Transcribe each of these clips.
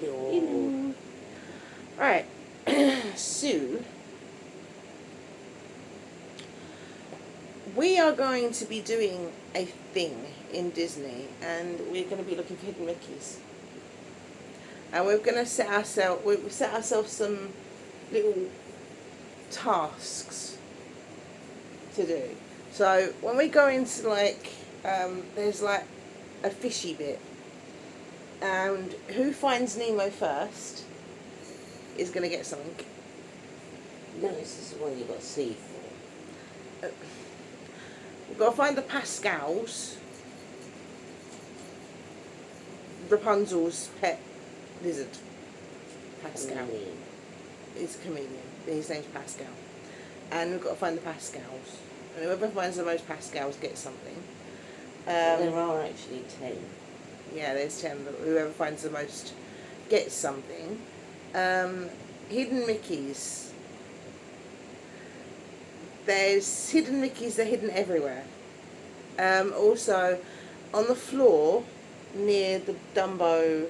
Hello. Right. So, we are going to be doing a thing in Disney, and we're going to be looking for hidden Mickeys. And we're going to we've set ourselves some little tasks to do. So when we go into there's like a fishy bit, and who finds Nemo first is going to get something. No, this is the one you got C for. We've got to find the Pascals, Rapunzel's pet lizard. Pascal. He's a chameleon. His name's Pascal. And we've got to find the Pascals. And whoever finds the most Pascals gets something. There are actually 10. Yeah, there's 10. But whoever finds the most gets something. Hidden Mickeys. There's hidden Mickeys, they're hidden everywhere. Also, on the floor near the Dumbo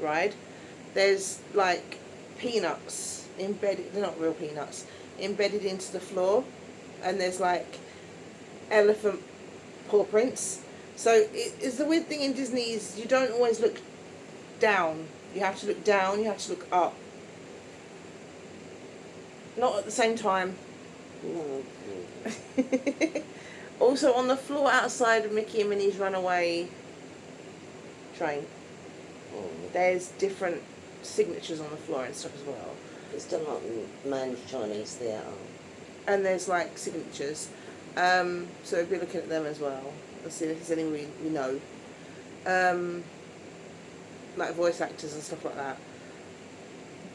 ride, there's like peanuts embedded, they're not real peanuts, embedded into the floor, and there's like elephant paw prints. So it's the weird thing in Disney is you don't always look down. You have to look down, you have to look up. Not at the same time. No. Also on the floor outside of Mickey and Minnie's Runaway train, there's different signatures on the floor and stuff as well. It's done like Man's Chinese Theatre. And there's like signatures. So we'll be looking at them as well. Let's see if there's any we know. Like voice actors and stuff like that.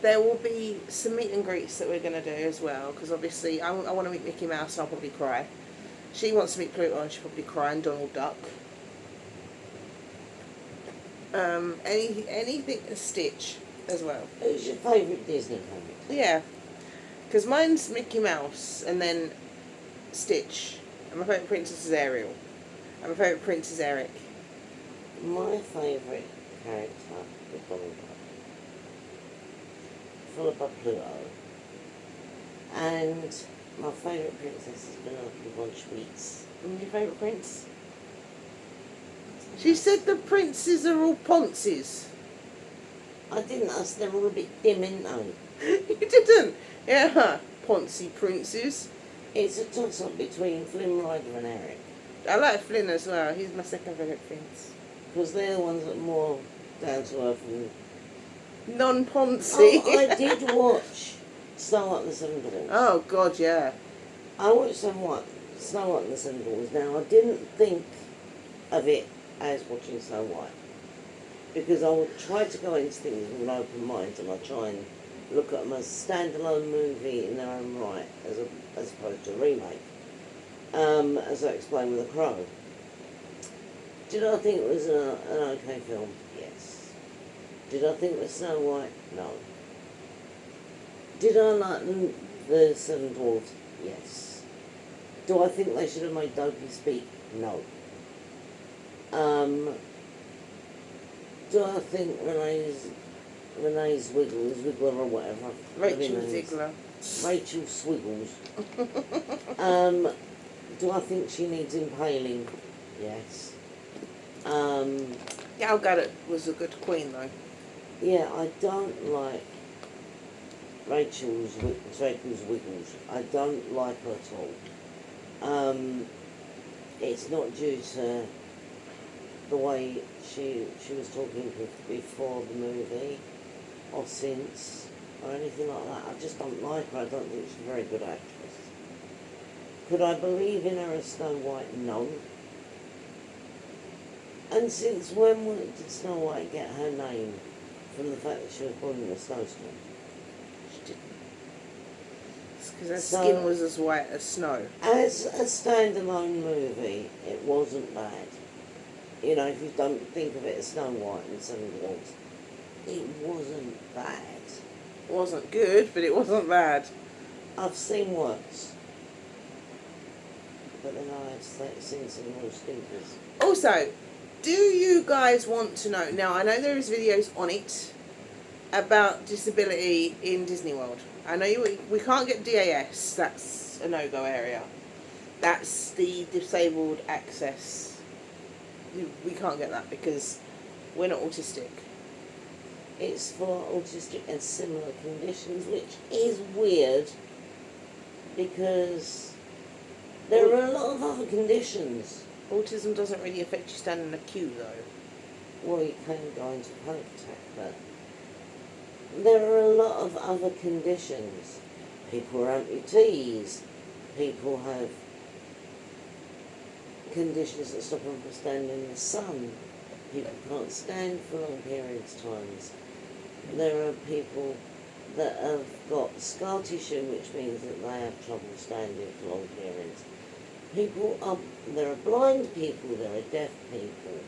There will be some meet and greets that we're going to do as well, because obviously I want to meet Mickey Mouse and I'll probably cry. She wants to meet Pluto and she'll probably cry, and Donald Duck. Anything Stitch as well. Who's your favourite Disney comic? Yeah, because mine's Mickey Mouse and then Stitch. And my favourite princess is Ariel. And my favourite prince is Eric. My favourite character is Donald Duck, followed by Pluto. And my favourite princess is Penelope von Schweetz. And your favourite prince? She said the princes are all ponces. I didn't ask, they're all a bit dim, ain't they? You didn't? Yeah, Poncy princes. It's a toss-up between Flynn Rider and Eric. I like Flynn as well. He's my second favourite prince. Because they're the ones that are more down to earth and... Non-Poncy. Oh, I did watch Snow White and the Seven Dwarfs. Oh, God, yeah. I watched Snow White and the Seven Dwarfs. Now, I didn't think of it as watching Snow White, because I would try to go into things with an open mind, and I try and look at them as a standalone movie in their own right, as opposed to a remake, as I explained with The Crow. Did I think it was an okay film? Yes. Did I think it was Snow White? No. Did I like the Seven Dwarfs? Yes. Do I think they should have made Dopey speak? No. Do I think Renee's Wiggler or whatever? Rachel Ziegler. Rachel Swiggles. Do I think she needs impaling? Yes. Gal Gadot was a good queen, though. Yeah, I don't like Rachel's Wiggles. I don't like her at all. It's not due to the way she was talking before the movie or since or anything like that. I just don't like her. I don't think she's a very good actress. Could I believe in her as Snow White? No. And since when did Snow White get her name? From the fact that she was born in a snowstorm? She didn't. It's because her skin was as white as snow. As a standalone movie, it wasn't bad. You know, if you don't think of it as Snow White and Seven Dwarfs, it wasn't bad. It wasn't good, but it wasn't bad. I've seen worse. But then I've seen some real stinkers. Also, Do you guys want to know? Now, I know there is videos on it about disability in Disney World. I know we can't get DAS. That's a no-go area. That's the disabled access. We can't get that because we're not autistic. It's for autistic and similar conditions, which is weird because there are a lot of other conditions. Autism doesn't really affect you standing in a queue, though. Well, you can go into panic attack, but there are a lot of other conditions. People are amputees. People have conditions that stop them from standing in the sun. People can't stand for long periods of times. There are people that have got scar tissue, which means that they have trouble standing for long periods. There are blind people, there are deaf people.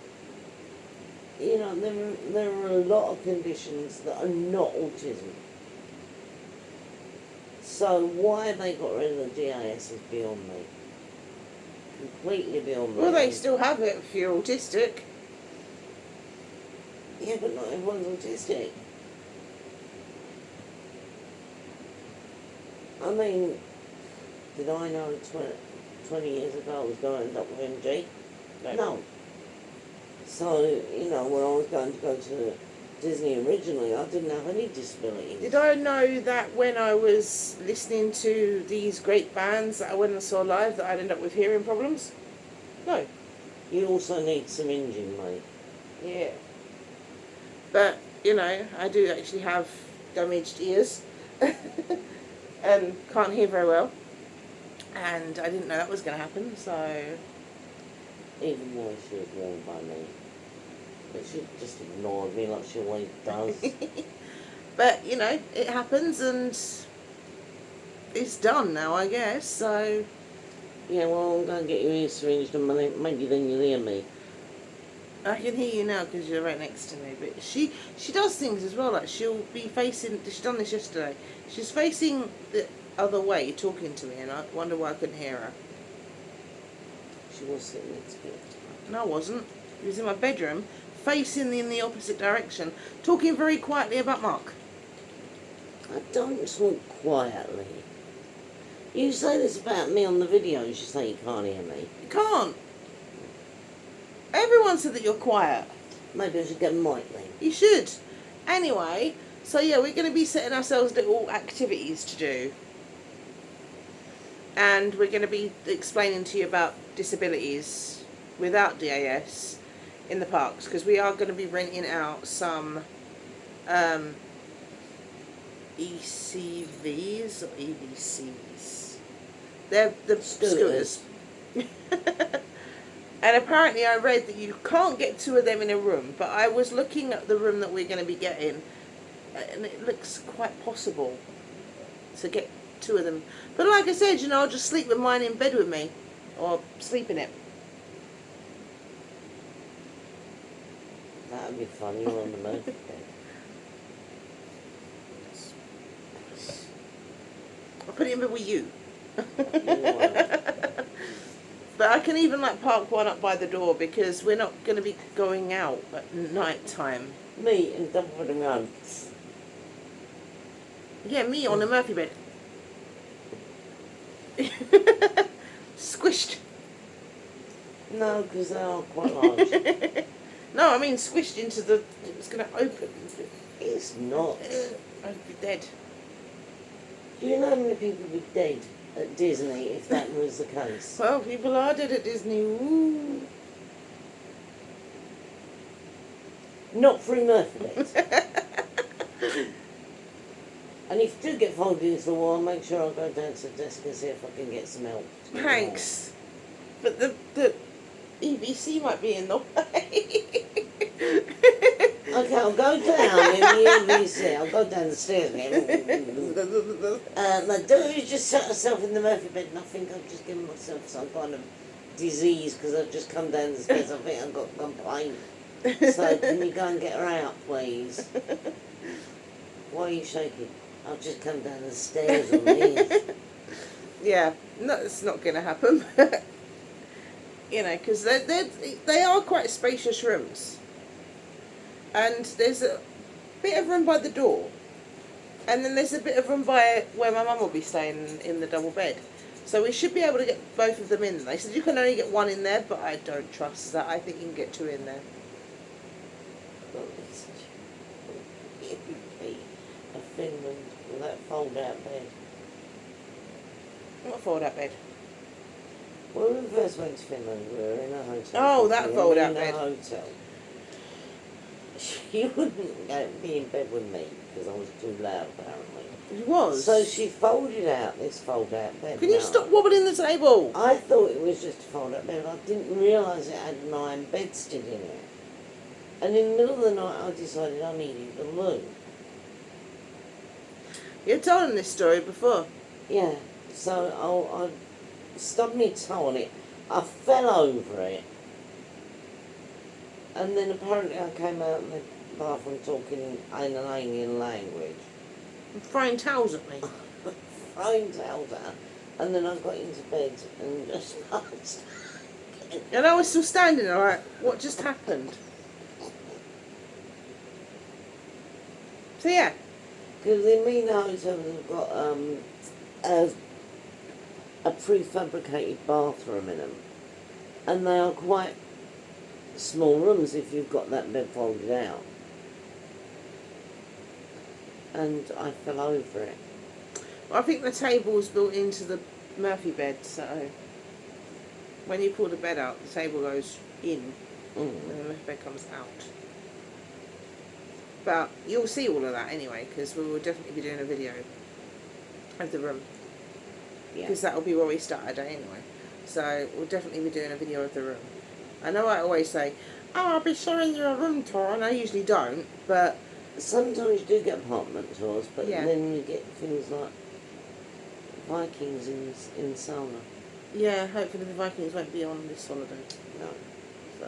You know, there are a lot of conditions that are not autism. So why they got rid of the DAS is beyond me. Completely beyond me. Well, they still have it if you're autistic. Yeah, but not everyone's autistic. I mean, did I know 20 years ago I was going to end up with MG? No. So, you know, when I was going to go to Disney originally, I didn't have any disabilities. Did I know that when I was listening to these great bands that I went and saw live that I'd end up with hearing problems? No. You also need some engine, mate. Yeah. But, you know, I do actually have damaged ears and can't hear very well. And I didn't know that was going to happen, so... Even though she was warned by me. But she just ignored me like she always does. But, you know, it happens and it's done now, I guess, so... Yeah, well, I'm going to get your ears syringed and maybe then you'll hear me. I can hear you now because you're right next to me, but she does things as well, like she'll be facing, she's done this yesterday, she's facing the other way talking to me and I wonder why I couldn't hear her. She was sitting next to me. No, I wasn't. She was in my bedroom, facing in the opposite direction, talking very quietly about Mark. I don't talk quietly. You say this about me on the videos, you say you can't hear me. You can't. Everyone said that you're quiet. Maybe I should get a mic then. You should. Anyway, so yeah, we're going to be setting ourselves little activities to do. And we're going to be explaining to you about disabilities without DAS in the parks, because we are going to be renting out some ECVs or EVCs. They're the scooters. And apparently I read that you can't get two of them in a room, but I was looking at the room that we're going to be getting and it looks quite possible to get two of them. But like I said, you know, I'll just sleep with mine in bed with me or sleep in it. That would be fun, you're on the move. I'll put it in bed with you. You But I can even like park one up by the door because we're not going to be going out at night time. Me and double putting on. Yeah, me on the Murphy bed. Squished. No, because they are quite large. No, I mean squished into the... It's going to open. It's not. I'd be dead. Do you know how many people would be dead at Disney if that was the case? Well, people are dead at Disney. Ooh. Not free Murphy beds. And if you do get folded into a while, make sure I go down to the desk and see if I can get some help. Thanks. But the EVC might be in the way. Okay, I'll go down in the EVC. I'll go down the stairs again. My daughter just shut herself in the Murphy bed and I think I've just given myself some kind of disease because I've just come down the stairs. I think I've got complaint. So can you go and get her out, please? Why are you shaking? I've just come down the stairs on these. Yeah, no, it's not going to happen. You know, because they are quite spacious rooms. And there's a bit of room by the door. And then there's a bit of room by where my mum will be staying in the double bed. So we should be able to get both of them in. They said you can only get one in there, but I don't trust that. I think you can get two in there. Well, it's it would be a Finland with that fold-out bed. What fold-out bed? When we first went to Finland, we were in a hotel. Oh, that fold-out bed. bed. In a hotel. She wouldn't be in bed with me because I was too loud, apparently. It was. So she folded out this fold-out bed. Can you stop wobbling the table? I thought it was just a fold-out bed. I didn't realise it had 9 bedstead in it. And in the middle of the night, I decided I needed the loo. You've told them this story before. Yeah. So I stubbed my toe on it. I fell over it. And then apparently I came out in the bathroom talking in an alien language. And throwing towels at me. Throwing towels out. And then I got into bed and just started. And I was still standing there like, what just happened? So yeah. Because the Mina hotels have got a prefabricated bathroom in them. And they are quite small rooms if you've got that bed folded out. And I fell over it. I think the table was built into the Murphy bed, so when you pull the bed out, the table goes in and the Murphy bed comes out. But you'll see all of that anyway, because we will definitely be doing a video of the room. Because that will be where we start our day anyway. So we'll definitely be doing a video of the room. I know I always say, oh, I'll be showing you a room tour, and I usually don't, but sometimes you do get apartment tours, but yeah. then you get things like Vikings in sauna. Yeah, hopefully the Vikings won't be on this holiday. No. So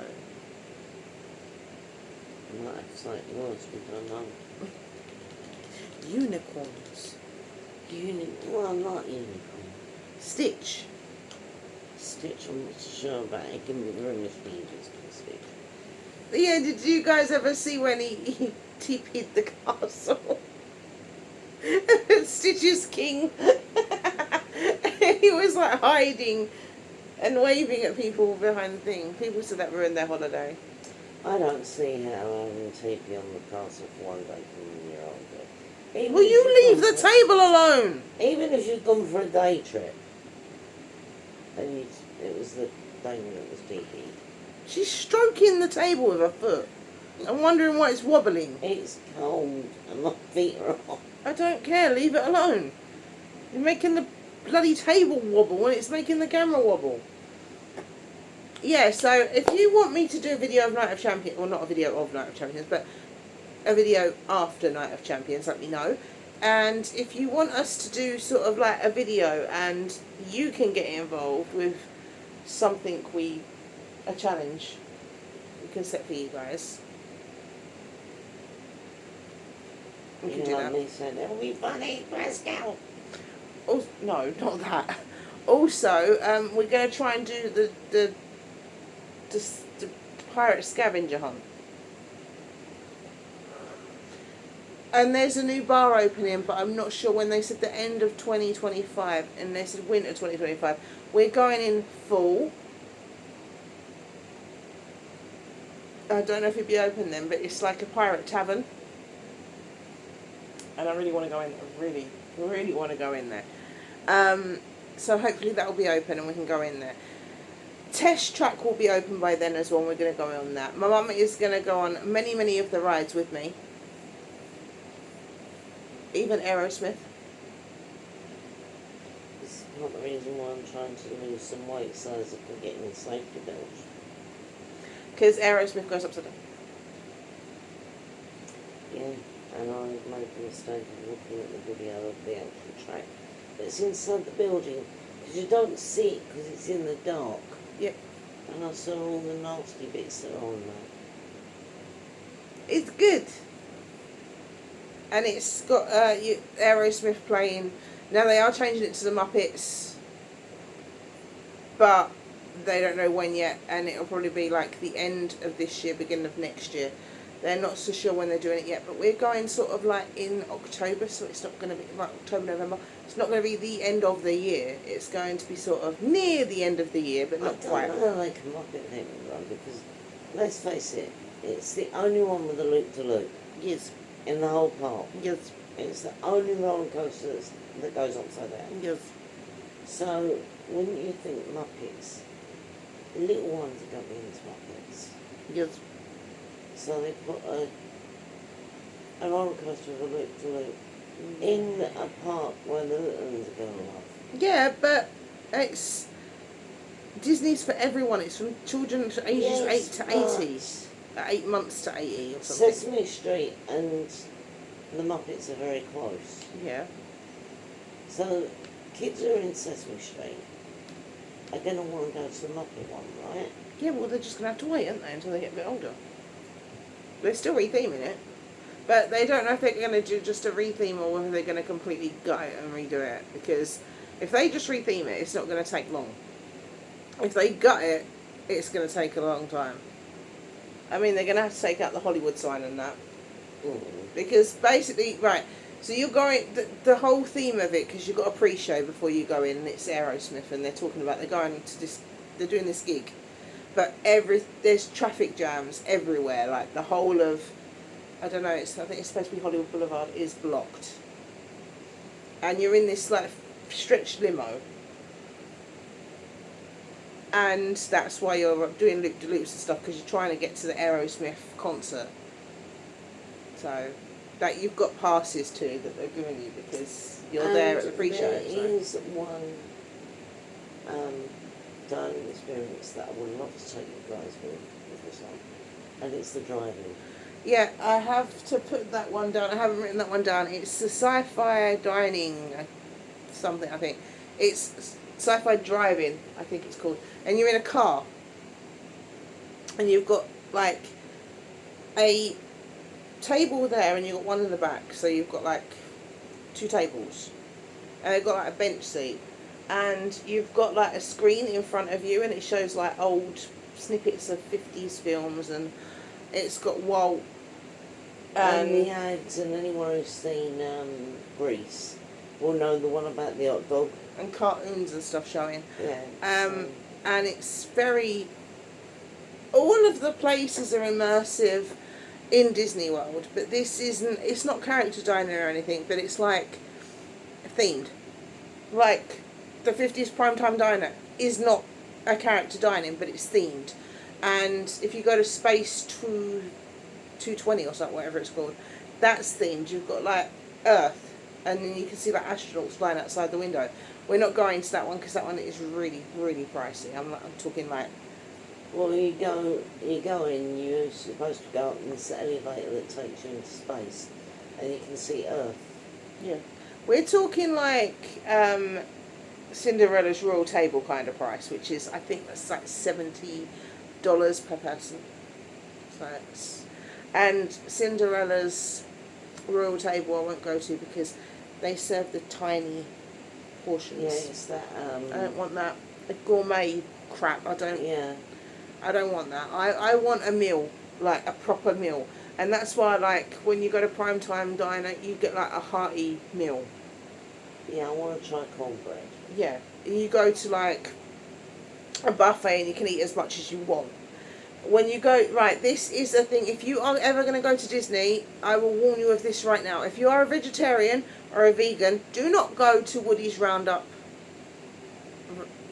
I might have slightly worse, we don't know. Unicorns. Well, not unicorn. Stitch. Stitch, I'm not sure about it. It can be the English beavers can Stitch. Yeah, did you guys ever see when he TP'd the castle? Stitch is king. He was like hiding and waving at people behind the thing. People said that ruined their holiday. I don't see how having TP on the castle for one day can year older. Will you leave the table alone? Even if you'd gone for a day trip, and it was the day when it was TP. She's stroking the table with her foot. I'm wondering why it's wobbling. It's cold and my feet are off. I don't care, leave it alone. You're making the bloody table wobble and it's making the camera wobble. Yeah, so if you want me to do a video of Night of Champions, well not a video of Night of Champions, but a video after Night of Champions, let me know. And if you want us to do sort of like a video and you can get involved with something a challenge we can set for you guys. We can do that. Me saying, it'll be funny, Pascal. Oh, no, not that. Also, we're going to try and do the pirate scavenger hunt. And there's a new bar opening, but I'm not sure when. They said the end of 2025, and they said winter 2025. We're going in full. I don't know if it'd be open then, but it's like a pirate tavern. And I really want to go in there. Really want to go in there. So hopefully that will be open and we can go in there. Test track will be open by then as well, and we're going to go on that. My mum is going to go on many of the rides with me. Even Aerosmith. It's not the reason why I'm trying to lose some weight, so as I can get in the safety belts. Because Aerosmith goes upside down. Yeah, and I made the mistake of looking at the video of the actual track. But it's inside the building, because you don't see it because it's in the dark. Yep. And I saw all the nasty bits that are on there. It's good. And it's got Aerosmith playing. Now they are changing it to the Muppets. But they don't know when yet, and it'll probably be like the end of this year, beginning of next year. They're not so sure when they're doing it yet, but we're going sort of like in October, so it's not going to be like October, November. It's not going to be the end of the year. It's going to be sort of near the end of the year, but not quite. I don't know how they come up with that one, because let's face it, it's the only one with a loop-to-loop Yes, in the whole park. yes, It's the only roller coaster that goes upside down. yes, So when you think Muppets, little ones are going to be into Muppets. yes. So they put a roller coaster with a loop-to-loop in a park where the little ones are going to love. Yeah, but it's Disney's for everyone. It's from children to ages 8 to 80. 8 months to 80 or something. Sesame Street and the Muppets are very close. Yeah. So kids who are in Sesame Street are going to want to go to the Muppet one, right? Yeah, well, they're just going to have to wait, aren't they, until they get a bit older. They're still retheming it. But they don't know if they're going to do just a retheme or whether they're going to completely gut it and redo it. Because if they just retheme it, it's not going to take long. If they gut it, it's going to take a long time. I mean, they're going to have to take out the Hollywood sign and that. Because basically, right, so you're going, the whole theme of it, because you've got a pre-show before you go in, and it's Aerosmith, and they're talking about, they're going to this, they're doing this gig. But there's traffic jams everywhere, like the whole of, I don't know, I think it's supposed to be Hollywood Boulevard is blocked. And you're in this like stretched limo. And that's why you're doing loop-de-loops and stuff, because you're trying to get to the Aerosmith concert. So, that you've got passes to that they're giving you because you're there at the pre-show. There is one dining experience that I would love to take you guys with this one, and it's the driving. Yeah, I have to put that one down. I haven't written that one down. It's the sci-fi dining, something, I think. It's sci-fi driving, I think it's called. And you're in a car. And you've got, like, a table there and you've got one in the back. So you've got, like, 2 tables. And they've got, like, a bench seat. And you've got, like, a screen in front of you and it shows, like, old snippets of 50s films, and it's got Walt And the ads, and anyone who's seen Grease will know the one about the hot dog. and cartoons and stuff showing. Yeah. And it's very, all of the places are immersive in Disney World, but this isn't, it's not character dining or anything, but it's like themed. Like the 50s Primetime Diner is not a character dining, but it's themed. And if you go to Space 220 or something, whatever it's called, that's themed. You've got like Earth, and then you can see like astronauts flying outside the window. We're not going to that one because that one is really, really pricey. I'm talking like. Well, you go in, you're supposed to go up in this elevator that takes you into space, and you can see Earth. Yeah. We're talking like Cinderella's Royal Table kind of price, which is, I think that's like $70 per person. So it's, and Cinderella's Royal Table I won't go to because they serve the tiny portions. Yeah, it's that. I don't want that gourmet crap. I don't want that. I want a meal, like a proper meal. And that's why, like, when you go to Primetime Diner, you get, like, a hearty meal. Yeah, I want to try cornbread. Yeah. You go to, like, a buffet and you can eat as much as you want. When you go, right, this is the thing. If you are ever going to go to Disney, I will warn you of this right now. If you are a vegetarian or a vegan, do not go to Woody's Roundup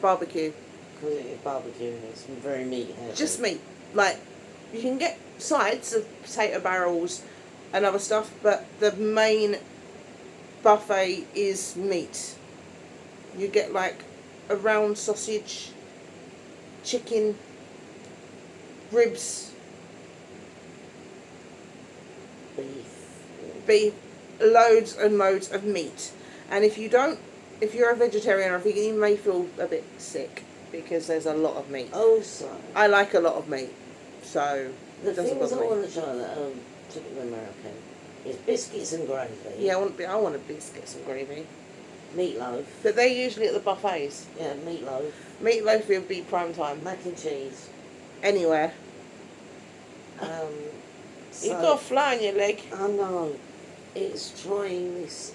barbecue. Because it's barbecue and it's very meat heavy. Just meat. Like, you can get sides of potato barrels and other stuff, but the main buffet is meat. You get like a round sausage, chicken, ribs, beef, loads and loads of meat. And if you're a vegetarian or a vegan, you may feel a bit sick because there's a lot of meat. Oh, so. I like a lot of meat, so The it doesn't things bother I me. want to try that are typically American is biscuits and gravy. Yeah, I want a biscuits and gravy. Meatloaf. But they're usually at the buffets. Yeah, meatloaf. Meatloaf would be prime time. Mac and cheese. Anywhere. Um, You've got a fly on your leg. I know. It's trying this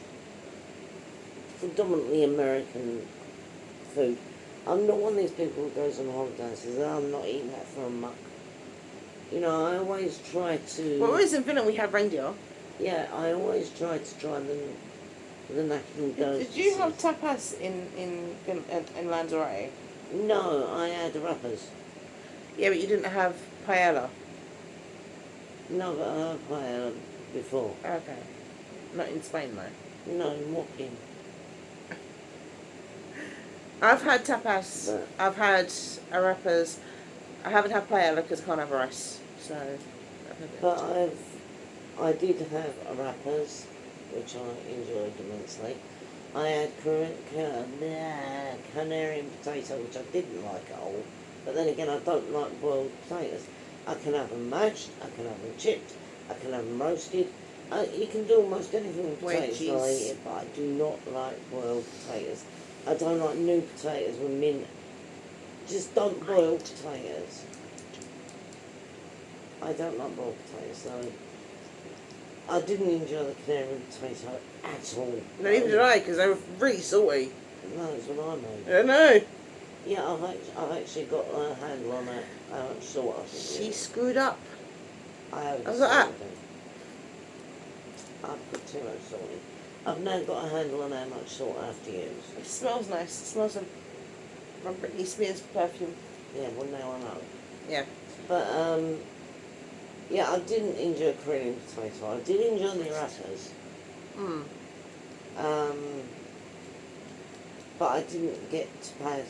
predominantly American food. I'm not one of these people who goes on holiday and says, "Oh, I'm not eating that for a muck." You know, I always try to... Well, always in Finland we had reindeer. Yeah, I always try to try the national delicacies. Did you have tapas in Lanzarote? No, I had wrappers. Yeah, but you didn't have paella. No, but I had paella before. Okay. Not in Spain, though. No, in walking. I've had tapas. But- I've had arepas. I haven't had paella because I can't have rice. So. But I did have wrappers, which I enjoyed immensely. I had Canarian potato, which I didn't like at all. But then again, I don't like boiled potatoes. I can have them mashed, I can have them chipped, I can have them roasted. You can do almost anything with potatoes, Wedgies. I eat it, but I do not like boiled potatoes. I don't like new potatoes with mint. Just don't boil potatoes. I don't like boiled potatoes, so I didn't enjoy the Canarian potato at all. No, neither did I because they were really salty. No, it's what I made. I know. Yeah, I've actually got a handle on that. How much salt I think. She screwed up. I have. I was like that. I've put too much salt in. I've now got a handle on how much salt I have to use. It smells nice. It smells of Britney Spears perfume. Yeah, well now I know. Yeah. But yeah, I didn't enjoy Korean potato. I did enjoy the wrappers. Mm. But I didn't get tapas,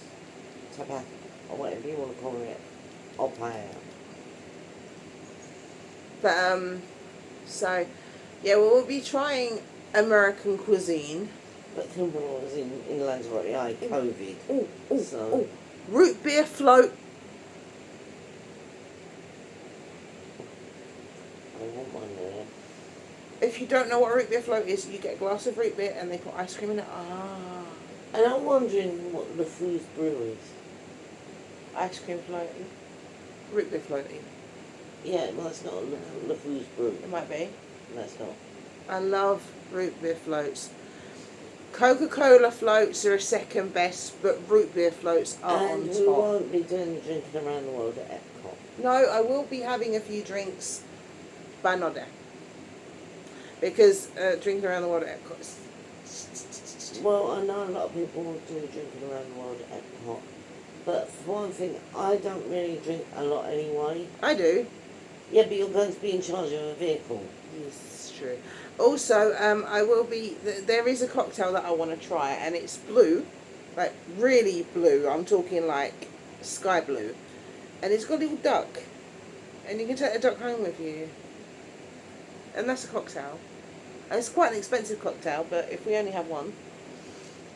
or whatever you want to call it, or paella. But so yeah, we'll be trying American cuisine. But then when I was in Lanzarote, I had COVID. So Root beer float. I want one there. If you don't know what a root beer float is, you get a glass of root beer and they put ice cream in it. Ah, And I'm wondering what the food brew is. ice cream floating. Root beer floating. Yeah, well, it's not the food brew. It might be. That's not. I love root beer floats. Coca-Cola floats are a second best, but root beer floats are And on we top. won't be doing the drinking around the world at Epcot. No, I will be having a few drinks, but not there. Because drinking around the world at Epcot is... Well, I know a lot of people will do drinking around the world at Epcot. But for one thing, I don't really drink a lot anyway. I do. Yeah, but you're going to be in charge of a vehicle. Yes, it's true. Also, I will be... There is a cocktail that I want to try, and it's blue. Like, really blue. I'm talking like sky blue. And it's got a little duck. And you can take the duck home with you. And that's a cocktail. And it's quite an expensive cocktail, but if we only have one...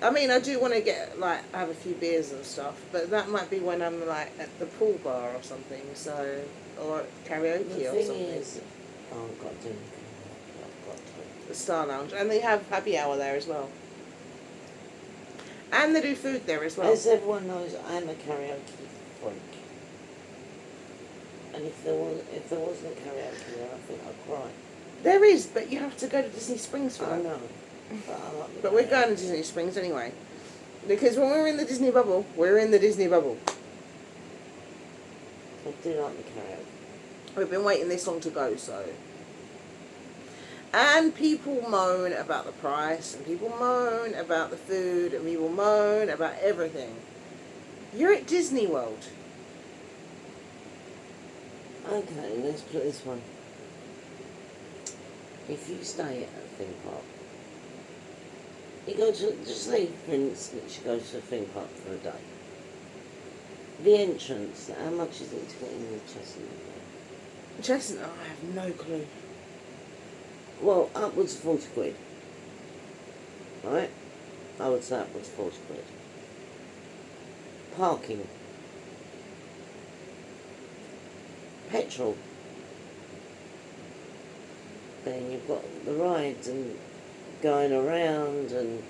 I mean, I do want to get, like, have a few beers and stuff, but that might be when I'm, like, at the pool bar or something, so... Or karaoke The or thing something. is, oh, I've got to do I've got to. The Star Lounge. And they have happy hour there as well. And they do food there as well. As everyone knows, I'm a karaoke freak. And if there wasn't a karaoke there, I think I'd cry. There is, but you have to go to Disney Springs for I that. know. But I like the But we're karaoke. going to Disney Springs anyway. Because when we're in the Disney bubble, we're in the Disney bubble. I do like the karaoke. We've been waiting this long to go, so... And people moan about the price, and people moan about the food, and people moan about everything. You're at Disney World. Okay, let's put this one. If you stay at a theme park, you go to, just say for instance, you go to a theme park for a day. The entrance, how much is it to get in the Chestnut? Chestnut, I have no clue. Well, upwards of 40 quid. Right? I would say upwards of 40 quid. Parking. Petrol. Then you've got the rides and going around and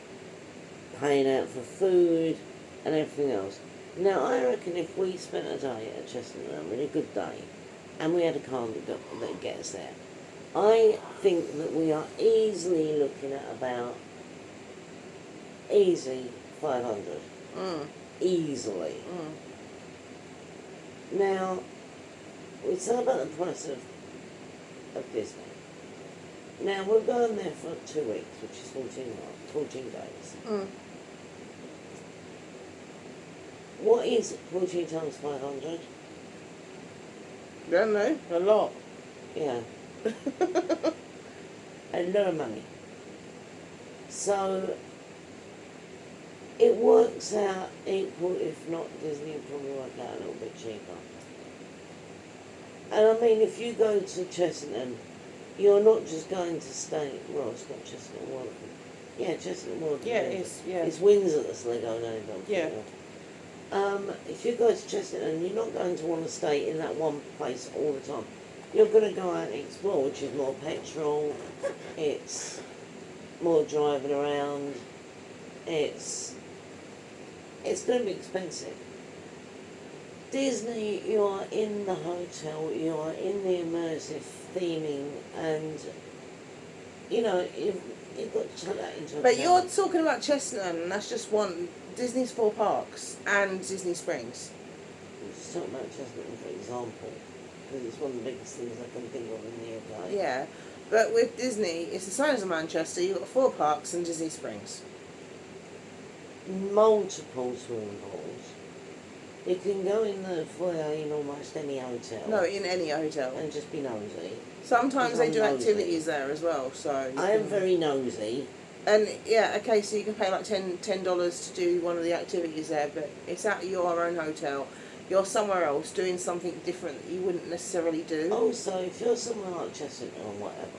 paying out for food and everything else. Now, I reckon if we spent a day at Chestnut, a really good day, and we had a car that gets there, I think that we are easily looking at about easy 500. Easily. Now, we say about the price of Disney. Now, we're going there for 2 weeks, which is 14 days. What is 14 times 500? Don't know. A lot. Yeah. A lot of money. So, it works out equal, if not Disney, will probably work out a little bit cheaper. And I mean, if you go to Chessenham, you're not just going to stay, well, it's not Chessenham World. Yeah, Chessenham World. Yeah, it is, yeah. It's Windsor that's they go down. Yeah. If you go to Chessenham, you're not going to want to stay in that one place all the time. You're going to go out and explore, which is more petrol, it's more driving around, it's going to be expensive. Disney, you are in the hotel, you are in the immersive theming, and, you know, you've got to take that into account. But you're talking about Chestnut, and that's just one. Disney's 4 parks and Disney Springs. I'm just talking about Chestnut, for example, because it's one of the biggest things I can think of in the UK. Yeah, but with Disney, it's the size of Manchester. You've got 4 parks and Disney Springs. Multiple swimming pools. You can go in the foyer in almost any hotel. No, in any hotel. And just be nosy. Sometimes they do I'm nosy. activities there as well. So I am very nosy. And yeah, okay, so you can pay like $10 to do one of the activities there, but it's at your own hotel. You're somewhere else doing something different that you wouldn't necessarily do. Also, if you're somewhere like Chester or whatever,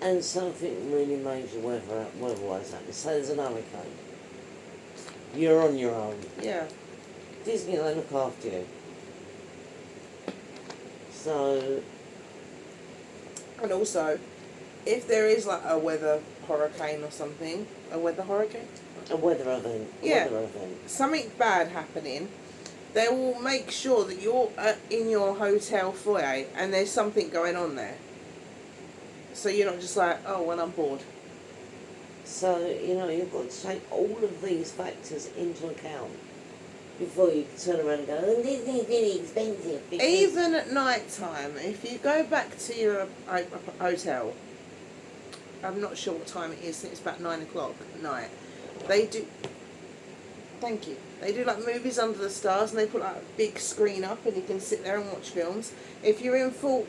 and something really major weather-wise happens, say there's an hurricane, you're on your own. Yeah. Disney, they look after you. So... And also, if there is like a weather hurricane or something, a weather hurricane? A weather event. Yeah. Weather event. Something bad happening, they will make sure that you're in your hotel foyer and there's something going on there. So you're not just like, oh, well, I'm bored. So, you know, you've got to take all of these factors into account before you turn around and go, oh, Disney's really expensive. Even at night time, if you go back to your hotel, I'm not sure what time it is, I think it's about 9 o'clock at night, they do, thank you, they do like movies under the stars and they put like a big screen up and you can sit there and watch films. If you're in Fort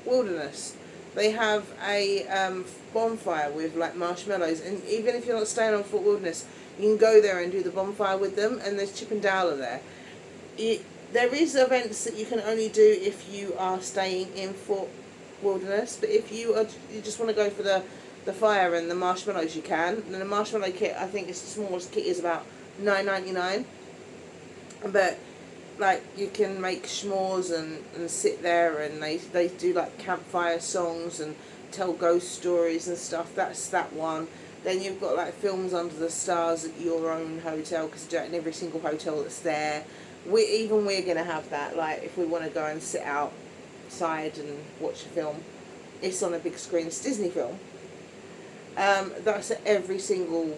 Wilderness, they have a bonfire with like marshmallows, and even if you're not staying on Fort Wilderness, you can go there and do the bonfire with them, and there's Chip and Dale there. There is events that you can only do if you are staying in Fort Wilderness, but if you just want to go for the fire and the marshmallows, you can. And the marshmallow kit, I think it's the smallest kit, is about $9.99. But like you can make s'mores and sit there, and they do like campfire songs and tell ghost stories and stuff. That's that one. Then you've got like films under the stars at your own hotel, because you do it in every single hotel that's there. We're going to have that. Like if we want to go and sit outside and watch a film, it's on a big screen. It's a Disney film. That's at every single,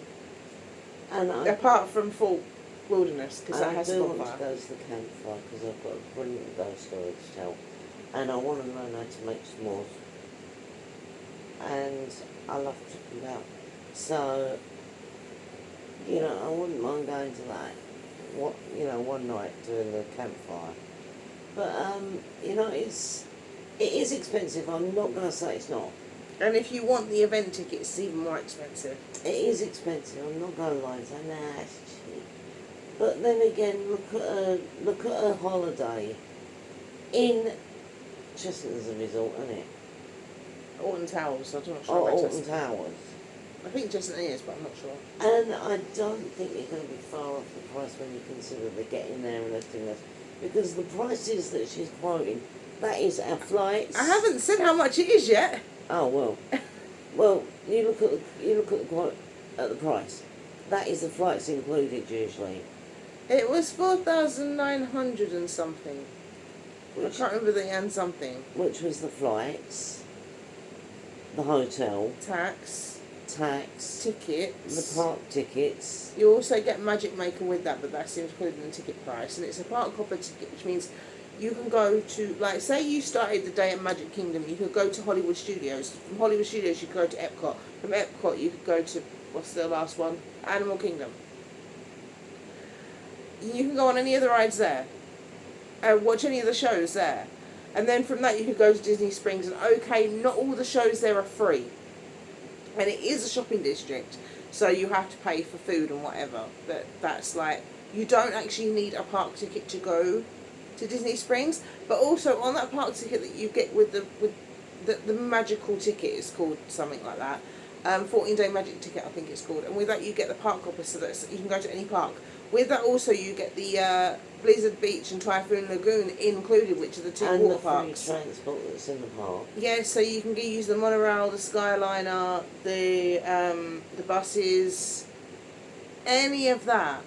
apart from Fort Wilderness, because that has a bonfire. I do want to go to the campfire because I've got a brilliant ghost story to tell, and I want to learn how to make s'mores. And I love Chicken Dale. So, you know, I wouldn't mind going to that, one night doing the campfire. But, you know, it is expensive. I'm not going to say it's not. And if you want the event ticket, it's even more expensive. It is expensive. I'm not going to lie and say, nah, it's cheap. But then again, look at a holiday in Chestnut as a resort, isn't it? Alton Towers, I'm not sure. Oh, about Alton Towers. I think Chestnut is, but I'm not sure. And I don't think you're going to be far off the price when you consider the getting there and everything else. Because the prices that she's quoting, that is our flights. I haven't said how much it is yet. Oh, well. Well, you look at the quote. at the price. That is the flights included usually. It was 4,900 and something. Which, I can't remember the and something. which was the flights, the hotel, Tax, tax, tickets. the park tickets. You also get Magic Maker with that, but that's included in the ticket price. And it's a park hopper ticket, which means you can go to, like, say you started the day at Magic Kingdom, you could go to Hollywood Studios. From Hollywood Studios, you could go to Epcot. From Epcot, you could go to, what's the last one? Animal Kingdom. You can go on any of the rides there. Watch any of the shows there. And then from that, you could go to Disney Springs. And okay, not all the shows there are free. And it is a shopping district, so you have to pay for food and whatever. But that's like, you don't actually need a park ticket to go to Disney Springs. But also on that park ticket that you get with the magical ticket, is called something like that. 14-day magic ticket, I think it's called. And with that, you get the park hopper, so that you can go to any park. With that also, you get the Blizzard Beach and Typhoon Lagoon included, which are the two water parks. And the free transport that's in the park. Yeah, so you can use the monorail, the Skyliner, the buses, any of that,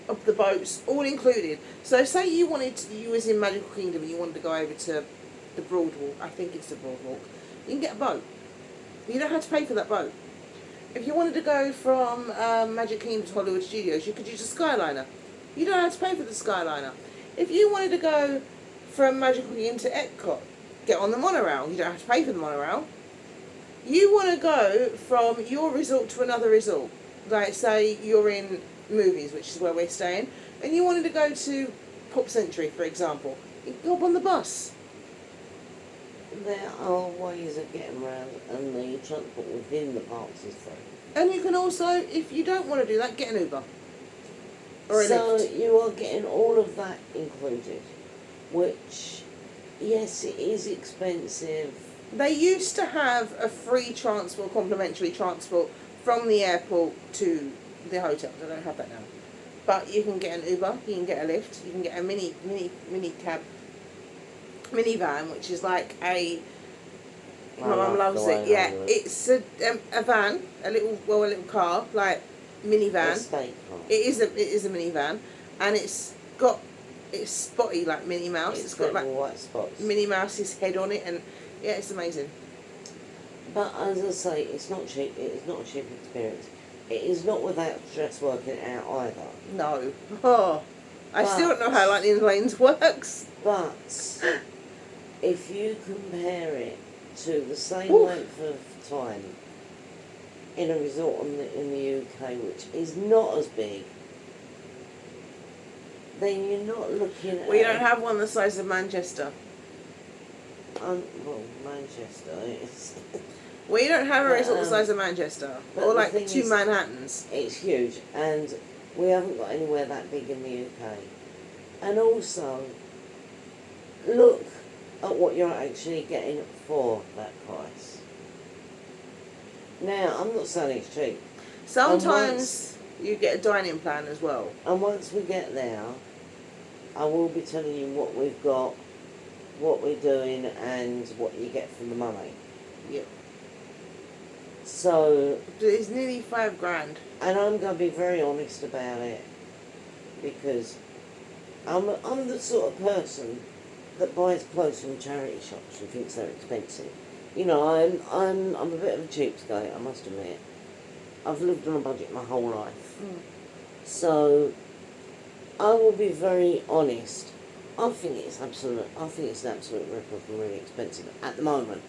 of the boats, all included. So say you was in Magical Kingdom and you wanted to go over to the Broadwalk, I think it's the Broadwalk, you can get a boat. You don't have to pay for that boat. If you wanted to go from Magic Kingdom to Hollywood Studios, you could use a Skyliner. You don't have to pay for the Skyliner. If you wanted to go from Magical Kingdom to Epcot, get on the monorail. You don't have to pay for the monorail. You want to go from your resort to another resort. Like, say you're in Movies, which is where we're staying, and you wanted to go to Pop Century, for example. You can hop on the bus. There are ways of getting around, and the transport within the parks is free. And you can also, if you don't want to do that, get an Uber. Or a So Lyft. you are getting all of that included, which, yes, it is expensive. They used to have a free transport, complimentary transport from the airport to the hotel. They don't have that now. But you can get an Uber, you can get a Lyft, you can get a mini cab, minivan, which is like a. My mum loves it. Yeah, it's a van, a little car, like minivan. Estate car. It is a minivan, and it's spotty like Minnie Mouse. It's got like white spots. Minnie Mouse's head on it, and yeah, it's amazing. But as I say, it's not cheap. It is not a cheap experience. It is not without stress working it out either. No. Oh, I still don't know how Lightning Lanes works. But if you compare it to the same Oof. length of time in a resort in the UK, which is not as big, then you're not looking at... We don't have one the size of Manchester. Well, Manchester is... We don't have a resort the size of Manchester. but Or the like thing two is- Manhattans. It's huge, and we haven't got anywhere that big in the UK. And also, look at what you're actually getting for that price. Now, I'm not saying it's cheap. Sometimes you get a dining plan as well. And once we get there, I will be telling you what we've got, what we're doing, and what you get for the money. Yep. So, It's nearly $5,000. and I'm going to be very honest about it, because I'm the sort of person that buys clothes from charity shops and thinks they're expensive. You know, I'm a bit of a cheapskate, I must admit. I've lived on a budget my whole life. Mm. So, I will be very honest. I think it's an absolute rip-off and really expensive at the moment.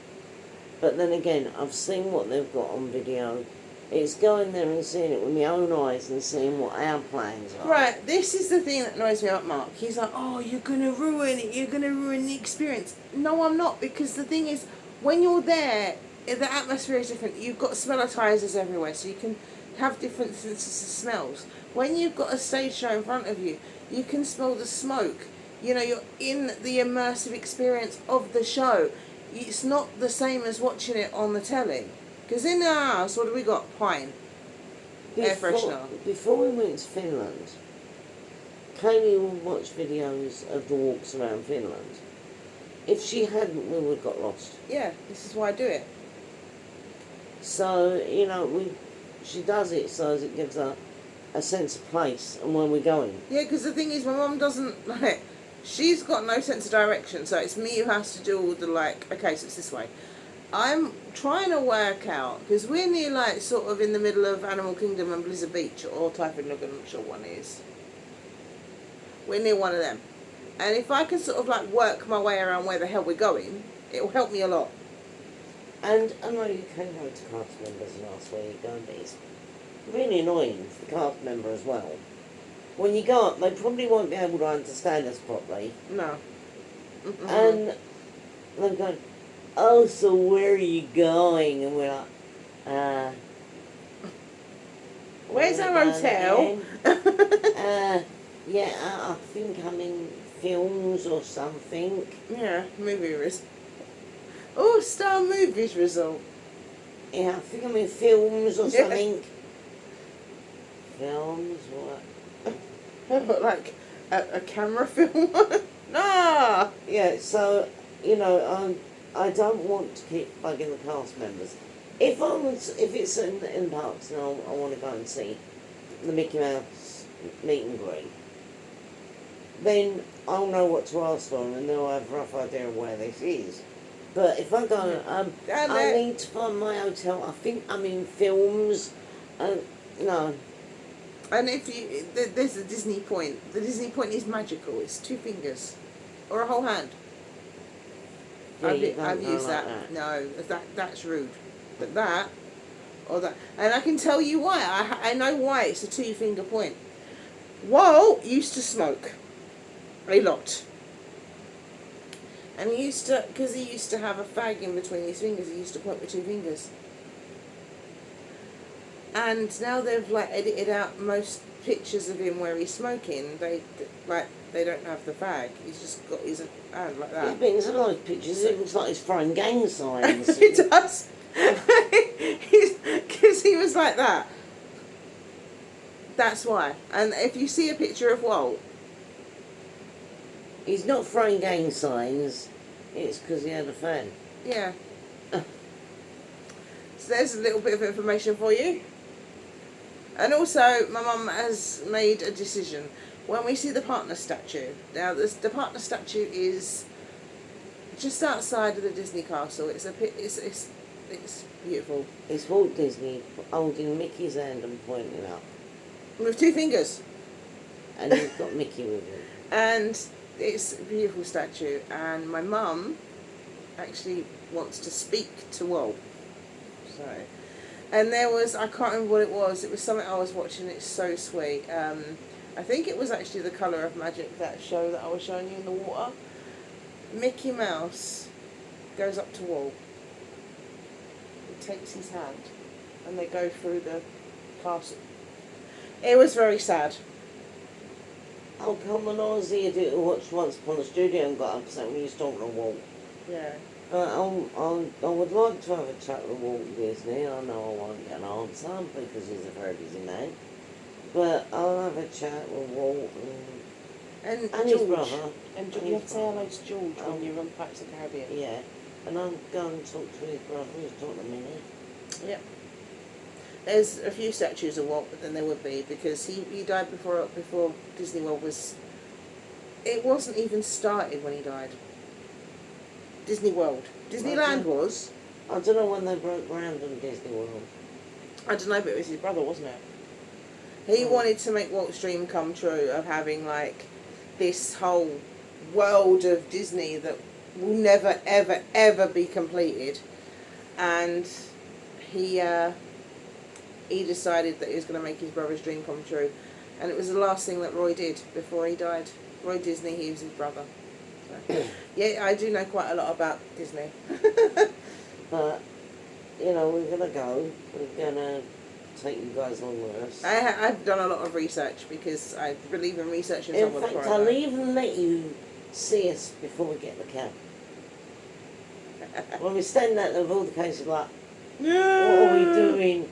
But then again, I've seen what they've got on video. It's going there and seeing it with my own eyes and seeing what our plans are. Right, this is the thing that annoys me about Mark. He's like, oh, you're going to ruin it. You're going to ruin the experience. No, I'm not, because the thing is, when you're there, the atmosphere is different. You've got smellitizers everywhere, so you can have different senses of smells. When you've got a stage show in front of you, you can smell the smoke. You know, you're in the immersive experience of the show. It's not the same as watching it on the telly. Because in our house, what do we got? Pine. Air freshener. Before we went to Finland, Kaylee would watch videos of the walks around Finland. If she hadn't, we would have got lost. Yeah, this is why I do it. So, she does it so as it gives her a sense of place and where we're going. Yeah, because the thing is, my mum doesn't, like, she's got no sense of direction, so it's me who has to do all the, like, okay, so it's this way. I'm trying to work out, because we're near, like, sort of in the middle of Animal Kingdom and Blizzard Beach, or Typhoon Lagoon, I'm not sure one is. We're near one of them. And if I can sort of, like, work my way around where the hell we're going, it will help me a lot. And I know you came home to cast members and ask where you're going, but it's really annoying for the cast member as well. When you go up, they probably won't be able to understand us properly. No. Mm-mm. And they're going, oh, so where are you going? And we're like, Where's our hotel? Yeah, I think I'm in films or something. Yeah, movie result. Oh, Star Movies result. Yeah, I think I'm in films or Yeah. something. Films, what? Like a camera film. Nah. Yeah, so, I don't want to keep bugging the cast members. If it's in parks and I want to go and see the Mickey Mouse meet and greet, then I'll know what to ask for and they'll have a rough idea of where this is. But if I go, I need to find my hotel, I think I'm in films, no. And if you, there's the Disney point. The Disney point is magical. It's 2 fingers, or a whole hand. Yeah, I've used like that. No, that's rude. But that, or that, and I can tell you why. I know why it's a 2 finger point. Walt used to smoke a lot. And he used to, because he used to have a fag in between his fingers, he used to point with 2 fingers. And now they've like edited out most pictures of him where he's smoking. They don't have the fag. He's just got his hand like Yeah, that. but in some of those pictures it looks like he's throwing gang signs. It does. Because he was like that. That's why. And if you see a picture of Walt, He's not throwing gang signs, it's because he had a fan. yeah. So there's a little bit of information for you. And also, my mum has made a decision. When we see the partner statue, now the partner statue is just outside of the Disney castle. It's beautiful. It's Walt Disney holding Mickey's hand and pointing up. With 2 fingers. And he's got Mickey with him. And it's a beautiful statue. And my mum actually wants to speak to Walt. So, and there was, I can't remember what it was something I was watching, it's so sweet. I think it was actually The Colour of Magic, that show that I was showing you in the water. Mickey Mouse goes up to Walt, he takes his hand, and they go through the castle. It was very sad. Oh, come on, Ozzy, I watched Once Upon a Studio and got upset when he was talking to Walt. Yeah. But I would like to have a chat with Walt Disney. I know I won't get an answer because he's a very busy man. But I'll have a chat with Walt and And his George. brother. And you have to say hello to George when you're on Pirates of the Caribbean. Yeah. And I'll go and talk to his brother who's talking to Minnie. Yep. There's a few statues of Walt, but then there would be, because he died before Disney World was... It wasn't even started when he died. Disney World. Disneyland was. I don't know when they broke ground on Disney World. I don't know, but it was his brother, wasn't it? He wanted to make Walt's dream come true of having, like, this whole world of Disney that will never, ever, ever be completed. And he decided that he was going to make his brother's dream come true. And it was the last thing that Roy did before he died. Roy Disney, he was his brother. So, yeah, I do know quite a lot about Disney. But, we're going to go. We're going to take you guys along with us. I've done a lot of research because I believe in researching In someone fact, before I I'll die. even let you see us before we get in the cab. When we stand there of all the cases like, what are we doing?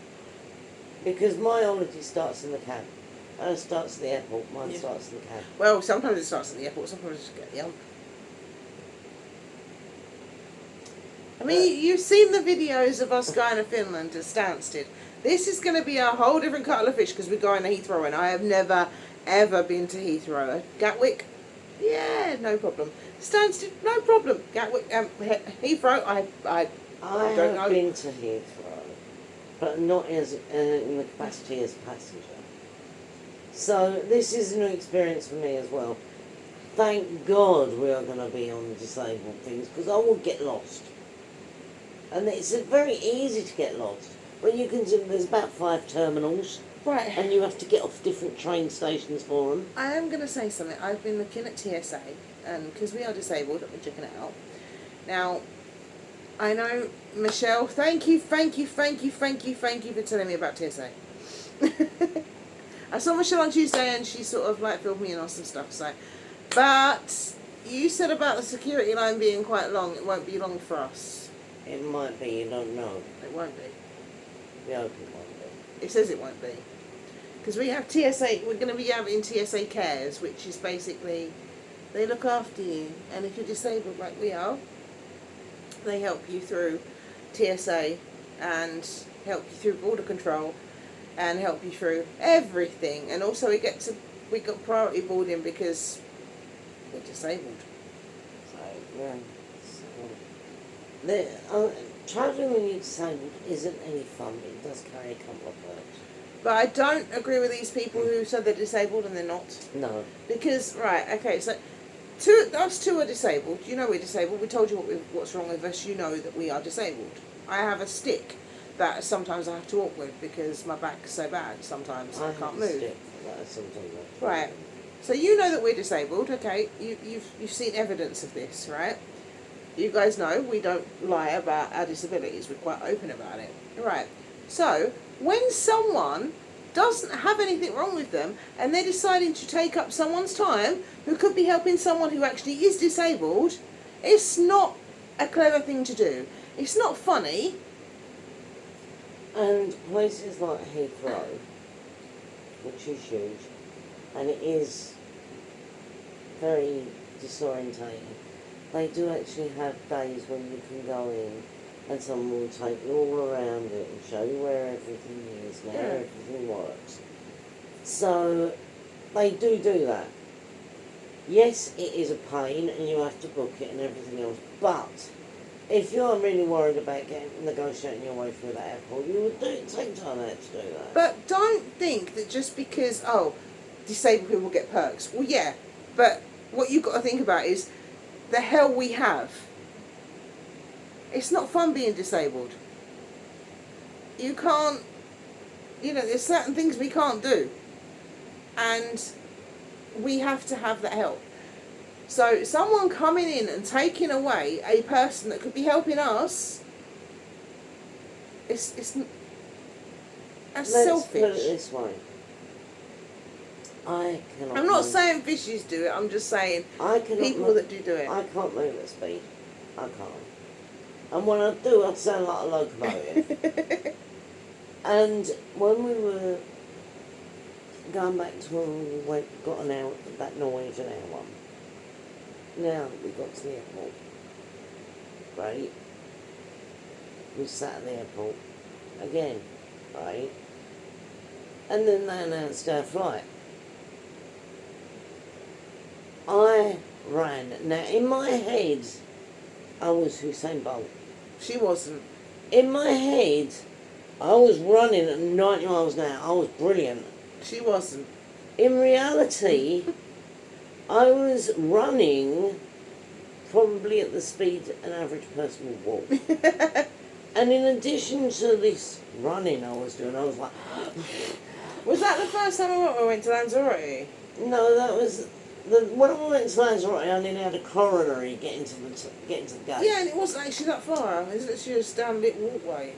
Because my holiday starts in the cab. Hers starts at the airport, mine starts in the cab. Well, sometimes it starts at the airport, sometimes I just get the hump. mean, you've seen the videos of us going to Finland to Stansted. This is going to be a whole different kettle of fish because we're going to Heathrow, and I have never, ever been to Heathrow. Gatwick, yeah, no problem. Stansted, no problem. Gatwick, Heathrow, I don't know. have been to Heathrow, but not as in the capacity as a passenger. So this is a new experience for me as well. Thank God we are going to be on disabled things because I will get lost. And it's very easy to get lost. When you consider there's about 5 terminals, Right. and you have to get off different train stations for them. I am going to say something. I've been looking at TSA, and because we are disabled, I've been checking it out. Now, I know, Michelle, thank you for telling me about TSA. I saw Michelle on Tuesday, and she sort of like filled me in on some stuff. So, but you said about the security line being quite long. It won't be long for us. It might be, you don't know. It won't be. The open one. It says it won't be. Because we have TSA, we're going to be having TSA Cares, which is basically, they look after you. And if you're disabled like we are, they help you through TSA and help you through border control and help you through everything. And also we got priority boarding because we're disabled. So, yeah. Travelling when you're disabled isn't any fun, but it does carry a couple of perks. But I don't agree with these people who said they're disabled and they're not. No. Because, right, okay, so us two are disabled. You know we're disabled. We told you what's wrong with us. You know that we are disabled. I have a stick that sometimes I have to walk with because my back's so bad. Sometimes I can't move. Stick that sometimes I Right. So you know that we're disabled. Okay. You've seen evidence of this, right? You guys know we don't lie about our disabilities. We're quite open about it. Right. So when someone doesn't have anything wrong with them and they're deciding to take up someone's time who could be helping someone who actually is disabled, it's not a clever thing to do. It's not funny. And places like Heathrow, which is huge, and it is very disorientating, they do actually have days when you can go in and someone will take you all around it and show you where everything is and how everything works. So they do that. Yes, it is a pain and you have to book it and everything else, but if you're really worried about negotiating your way through that airport, you would take time out to do that. But don't think that just because, disabled people get perks. Well, yeah, but what you've got to think about is the hell we have. It's not fun being disabled. You can't, there's certain things we can't do. And we have to have that help. So someone coming in and taking away a person that could be helping us, that's Let's selfish. put it this way. I cannot. I'm not saying fishes do it, I'm just saying people that do it. I can't move at speed. I can't. And when I do, I sound like a locomotive. And when we were going back to when we got an hour, that Norwegian Air one, now we got to the airport. Right? We sat at the airport again, right? And then they announced our flight. I ran. Now, in my head, I was Usain Bolt. She wasn't. In my head, I was running at 90 miles an hour. I was brilliant. She wasn't. In reality, I was running probably at the speed an average person would walk. And in addition to this running I was doing, I was like... Was that the first time we went to Lanzarote? No, that was... When I went to Lanzarote, I nearly had a coronary getting to the gate. Yeah, and it wasn't actually that far. It was literally just down a little walkway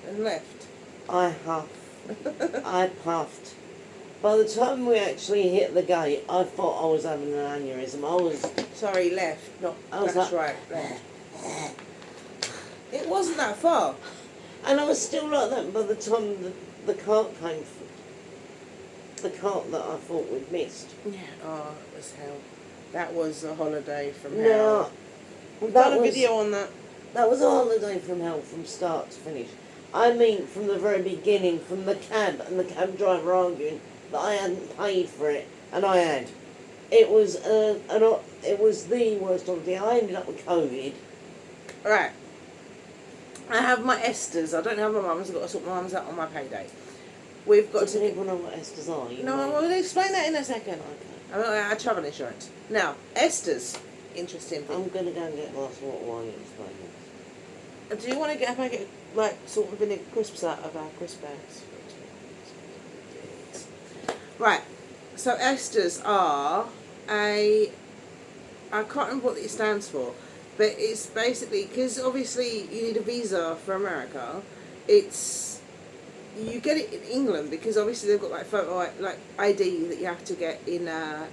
and left. I huffed. I puffed. By the time we actually hit the gate, I thought I was having an aneurysm. I was... Sorry, left. Not, I was that's like, right, left. It wasn't that far. And I was still like that by the time the cart came through. The cart that I thought we'd missed. Yeah, oh, it was hell. That was a holiday from Now, hell. We've done a video on that. That was a holiday from hell, from start to finish. I mean, from the very beginning, from the cab and the cab driver arguing that I hadn't paid for it, and I had. It was it was the worst holiday. I ended up with COVID. Right. I have my Esters. I don't have my mum's. I've got to sort my mum's out on my payday. We've got Do to. people know what Esters are? You No, know? I'm going to explain that in a second. Okay. I travel insurance. Now, Esters. Interesting thing. I'm going to go and get a glass of water while you explain this. Do you want to get like salt and vinegar crisps out of our crisp bags? Right. So Esters are I can't remember what it stands for, but it's basically because obviously you need a visa for America. You get it in England because obviously they've got like photo like ID that you have to get in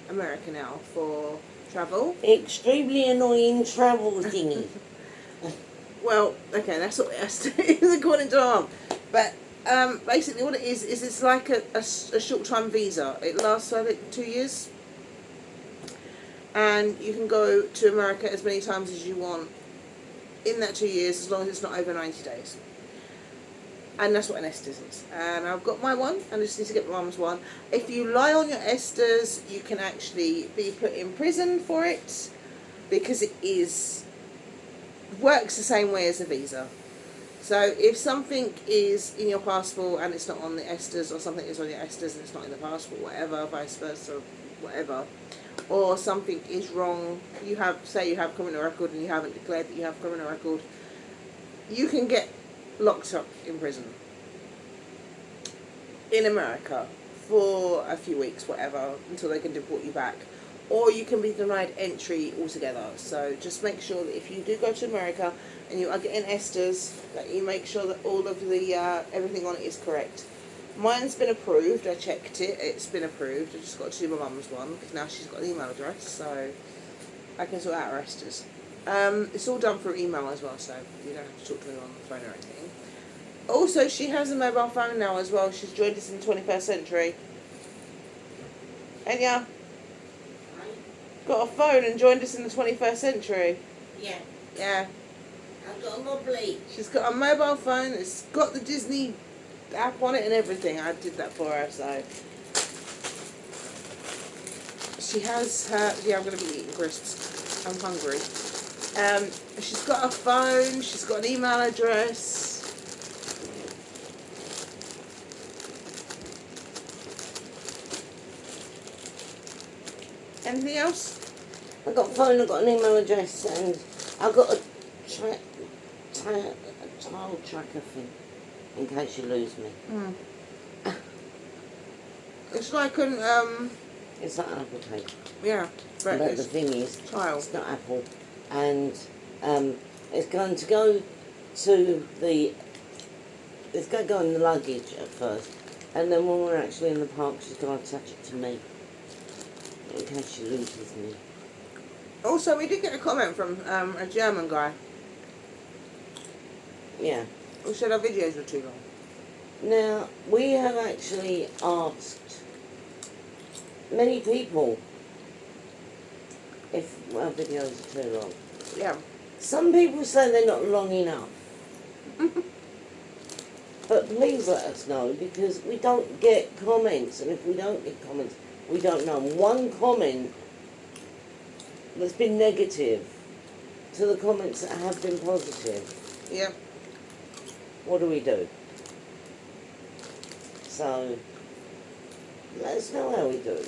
America now for travel. Extremely annoying travel thingy. Well, okay, that's what Esther is according to Mum. But basically what it is it's like a short time visa. It lasts I think 2 years. And you can go to America as many times as you want in that 2 years as long as it's not over 90 days. And that's what an Esters is. And I've got my one, and I just need to get my mum's one. If you lie on your Esters, you can actually be put in prison for it because it works the same way as a visa. So if something is in your passport and it's not on the Esters, or something is on your Esters and it's not in the passport, whatever, vice versa, whatever, or something is wrong, say you have criminal record and you haven't declared that you have criminal record, you can get locked up in prison in America for a few weeks, whatever, until they can deport you back. Or you can be denied entry altogether. So just make sure that if you do go to America and you are getting Esters, that you make sure that all of the everything on it is correct. Mine's been approved. I checked it. It's been approved. I just got to do my mum's one because now she's got an email address, so I can sort out her Esters. It's all done through email as well, so you don't have to talk to me on the phone or anything. Also, she has a mobile phone now as well. She's joined us in the 21st century. Enya? Got a phone and joined us in the 21st century. Yeah. Yeah. I've got a mobley. She's got a mobile phone. It's got the Disney app on it and everything. I did that for her, so. She has her. Yeah, I'm going to be eating crisps. I'm hungry. She's got a phone. She's got an email address. Anything else? I've got a phone, I've got an email address, and I've got a tile tracker thing, in case you lose me. It's like an, It's like an Apple Pay. yeah, but But it's the thing is, tile. it's not Apple, and it's going to go to the, it's going to go in the luggage at first, and then when we're actually in the park, she's going to attach it to me, in case she loses me. Also, we did get a comment from a German guy Yeah. who said our videos were too long. Now, we have actually asked many people if our videos are too long. Yeah. Some people say they're not long enough. But please let us know, because we don't get comments, and if we don't get comments, we don't know. One comment that's been negative to the comments that have been positive. Yeah. What do we do? So, let us know how we do.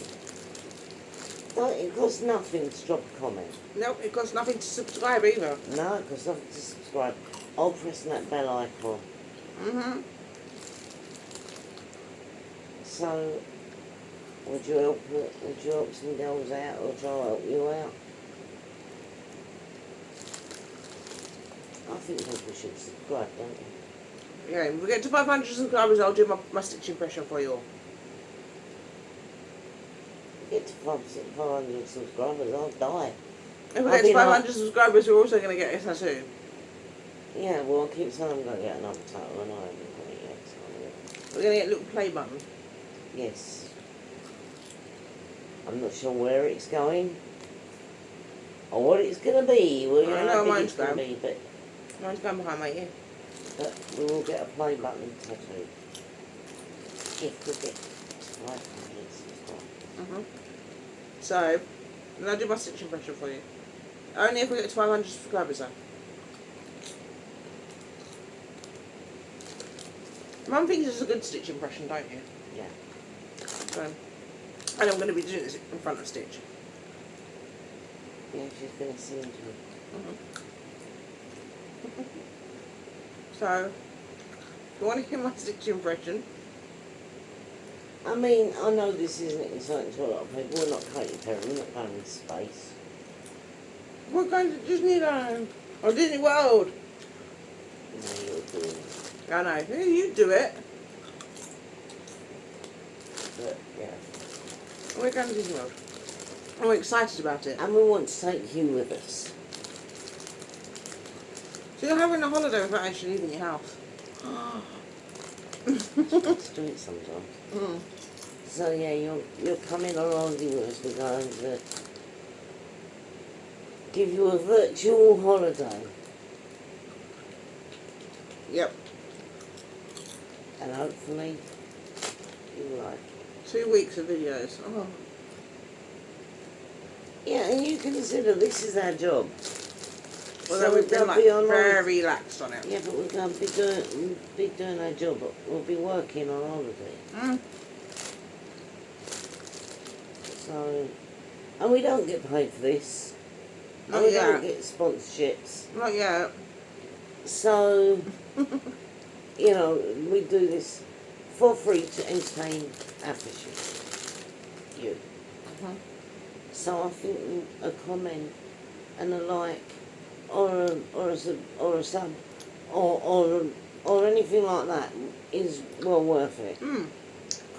It costs nothing to drop a comment. Nope, it costs nothing to subscribe either. No, it costs nothing to subscribe. I'll press that bell icon. So, would you help some girls out, or try to help you out? I think people should subscribe, don't you? Yeah, if we get to 500 subscribers, I'll do my Stitch impression for you all. Get to 500 subscribers, I'll die. If we I'll get be to 500 like- subscribers, we're also going to get a tattoo. Yeah, well, I keep saying I'm going to get another tattoo, and I haven't got it yet, so We're going to get a little play button. yes. I'm not sure where it's going, or what it's going to be. Well, I know I think mine's it's going to going. be, but Mine's going behind my ear. But we will get a play button tattoo. If we get 500 subscribers. So, and I'll do my stitch impression for you. Only if we get to 500 subscribers though. Mum thinks it's a good stitch impression, don't you? Yeah. So, and I'm going to be doing this in front of Stitch. Yeah, she's going to sing to me. So, you want to hear my stitch impression? I mean, I know this isn't exciting to a lot of people. We're not Katy Perry, we're not going into space. We're going to Disneyland or Disney World. No, you're doing it. I know. You do it. But, yeah. We're going to Disney World. I'm excited about it. And we want to take you with us. So you're having a holiday without actually leaving your house. Let's do it sometime. So yeah, you're coming on holiday with us. We're going to give you a virtual holiday. Yep. And hopefully you like. 2 weeks of videos. Oh. Yeah, and you consider this is our job. Well, So then we've been we'll like be on very holiday. relaxed on it. Yeah, but we're going to be doing our job. But we'll be working on holiday. So, and we don't get paid for this. Not And we yet. don't get sponsorships. Not yet. So, you know, we do this for free to entertain our fishers. You. So I think a comment and a like, or a sub, or anything like that is well worth it.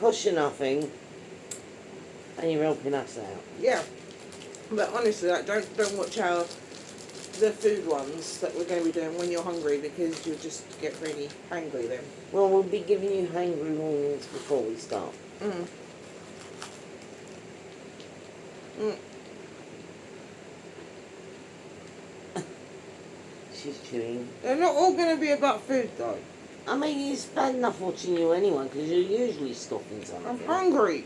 Costs you nothing, and you're helping us out. Yeah. But honestly, like, don't watch the food ones that we're going to be doing when you're hungry, because you'll just get really hungry then. Well, we'll be giving you hangry warnings before we start. She's chewing. They're not all going to be about food though. I mean, it's bad enough watching you anyway, because you're usually stopping something. I'm hungry.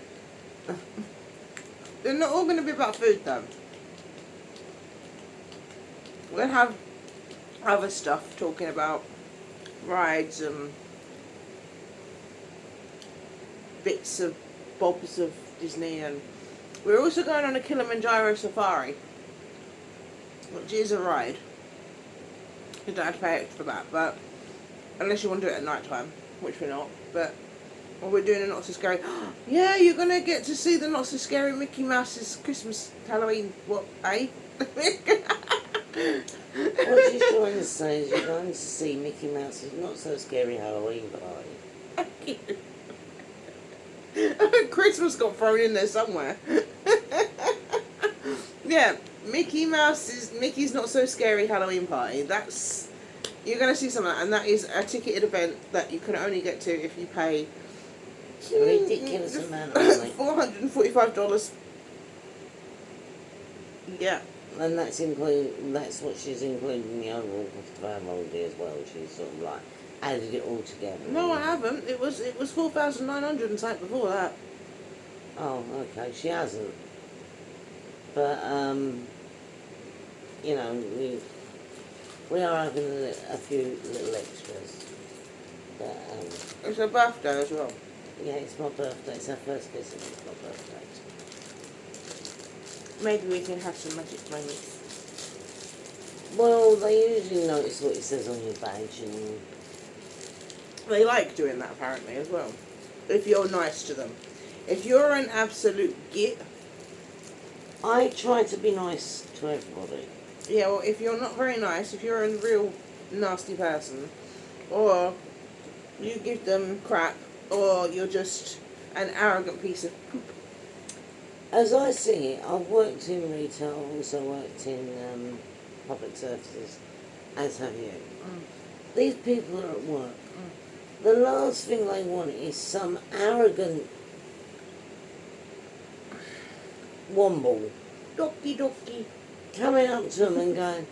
They're not all going to be about food though. We'll have other stuff talking about rides and bits of bobs of Disney, and we're also going on a Kilimanjaro safari, which is a ride. You don't have to pay extra for that, but unless you want to do it at night time, which we're not. But we're doing a not so scary. Yeah, you're gonna get to see the not so scary Mickey Mouse's Christmas Halloween. What? Eh? What she's trying to say is you're going to see Mickey Mouse's not so scary Halloween party. Christmas got thrown in there somewhere. Yeah, Mickey's not so scary Halloween party. You're gonna see some of that, and that is a ticketed event that you can only get to if you pay A ridiculous amount of money. $445. Yeah. And that's what she's including in the overall cost of our holiday as well. She's sort of like added it all together. No, I haven't. It was $4,900 and something before that. Oh, okay. She hasn't. But you know, we are having a few little extras. But It's her birthday as well. yeah, it's my birthday. It's our first visit. It's my birthday. Maybe we can have some magic moments. Well, they usually notice what it says on your badge, and They like doing that apparently as well. If you're nice to them. If you're an absolute git, I try to be nice to everybody. yeah, well, if you're not very nice, if you're a real nasty person, or you give them crap, or you're just an arrogant piece of poop. As I see it, I've worked in retail, I've also worked in public services, as have you. These people are at work. The last thing they want is some arrogant womble Doki doki. coming up to them and going,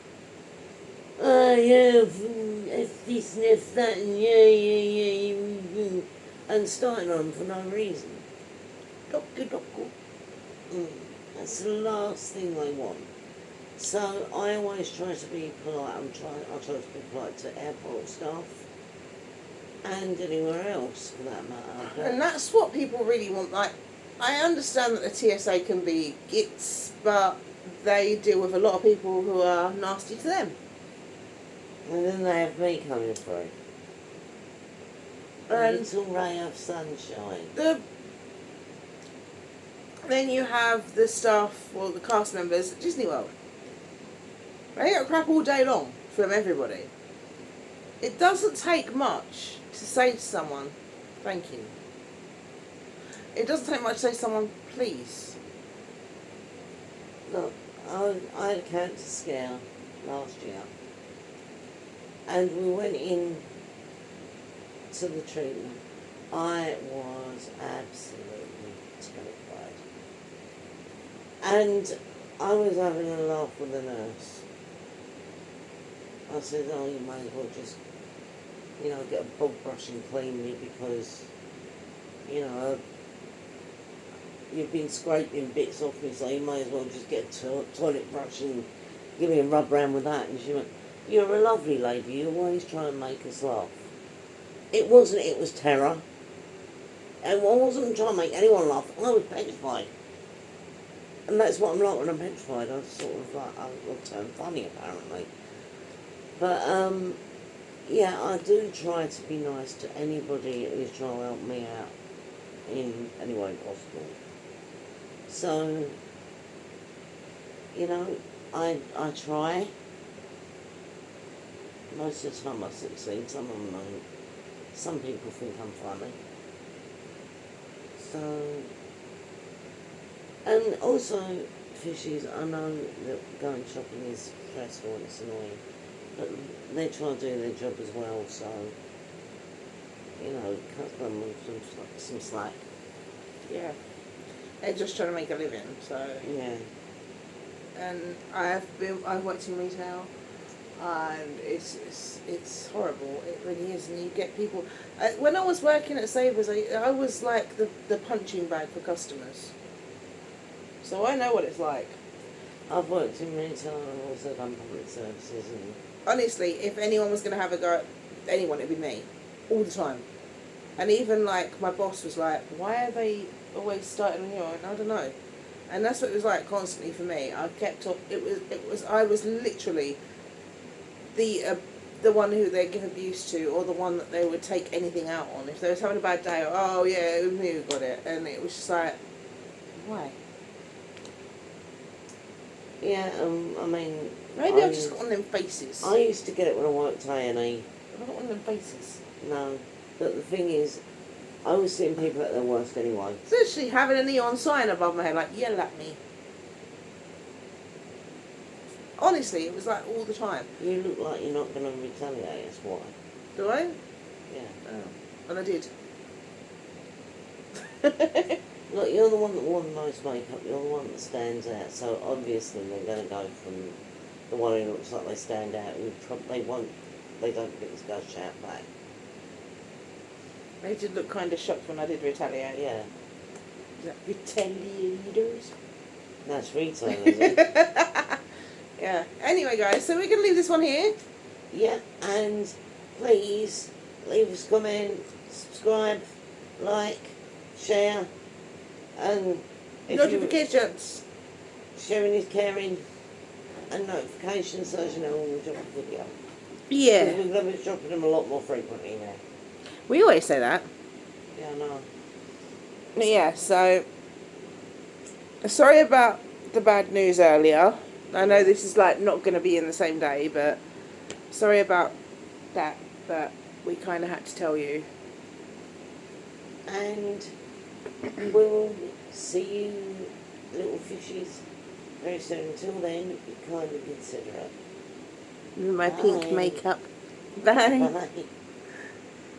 yeah, if this and if that, and yeah, and starting on for no reason. That's the last thing they want. So I always try to be polite. I try to be polite to airport staff and anywhere else for that matter. But And that's what people really want. Like, I understand that the TSA can be gits, but they deal with a lot of people who are nasty to them. and then they have me coming through. A And little ray of sunshine. then you have the staff, or the cast members at Disney World. They get crap all day long from everybody. It doesn't take much to say to someone, thank you. It doesn't take much to say to someone, please. Look, I had a cancer scare last year, and we went in to the treatment. I was absolutely terrified, and I was having a laugh with the nurse. I said, "Oh, you might as well just, get a bog brush and clean me because, you've been scraping bits off me, so you might as well just get a toilet brush and give me a rub round with that." And she went, "You're a lovely lady, you always try and make us laugh." It wasn't, it was terror. And I wasn't trying to make anyone laugh, I was petrified. And that's what I'm like when I'm petrified, I sort of like, I'll turn funny apparently. But, yeah, I do try to be nice to anybody who's trying to help me out in any way possible. So, I try. Most of the time I succeed, some of them don't. Some people think I'm funny. So, and also, fishies, I know that going shopping is stressful and it's annoying, but they try to do their job as well, so, cut them some slack. Yeah. They're just trying to make a living, so. Yeah. And I've worked in retail, and it's horrible. It really is. And you get people. When I was working at Savers, I was like the punching bag for customers. So I know what it's like. I've worked in retail and I've also done public services and... Honestly, if anyone was going to have a go at anyone, it'd be me. All the time. And even like my boss was like, why are they always starting on you? And I don't know. And that's what it was like constantly for me. I kept up. I was literally the one who they give abuse to, or the one that they would take anything out on. If they was having a bad day, oh yeah, it was me who got it. And it was just like, why? Yeah, I mean... Maybe I've just got one of them faces. I used to get it when I worked at A&E. I've got one of them faces. No, but the thing is, I was seeing people at their worst anyway. It's literally having a neon sign above my head, like, yell at me. Honestly, it was like all the time. You look like you're not going to retaliate, that's why. Do I? Yeah. Oh. And I did. Look, you're the one that wore the most makeup, you're the one that stands out, so obviously they're going to go from the one who looks like they stand out, they don't think it's going to shout back. They did look kind of shocked when I did retaliate. Yeah. Like, retaliators? That's retail, isn't it? Yeah. Anyway, guys, so we're going to leave this one here. Yeah, and please leave us a comment, subscribe, like, share, and Notifications. Sharing is caring, and notifications so you know when we drop a video. Yeah. Because we're going to be dropping them a lot more frequently now. We always say that. Yeah, I know. But yeah, so sorry about the bad news earlier. I know this is like not going to be in the same day, but sorry about that. But we kind of had to tell you. And we'll see you, little fishies, very soon. Until then, be kind and considerate. My pink makeup. Bye. Bye.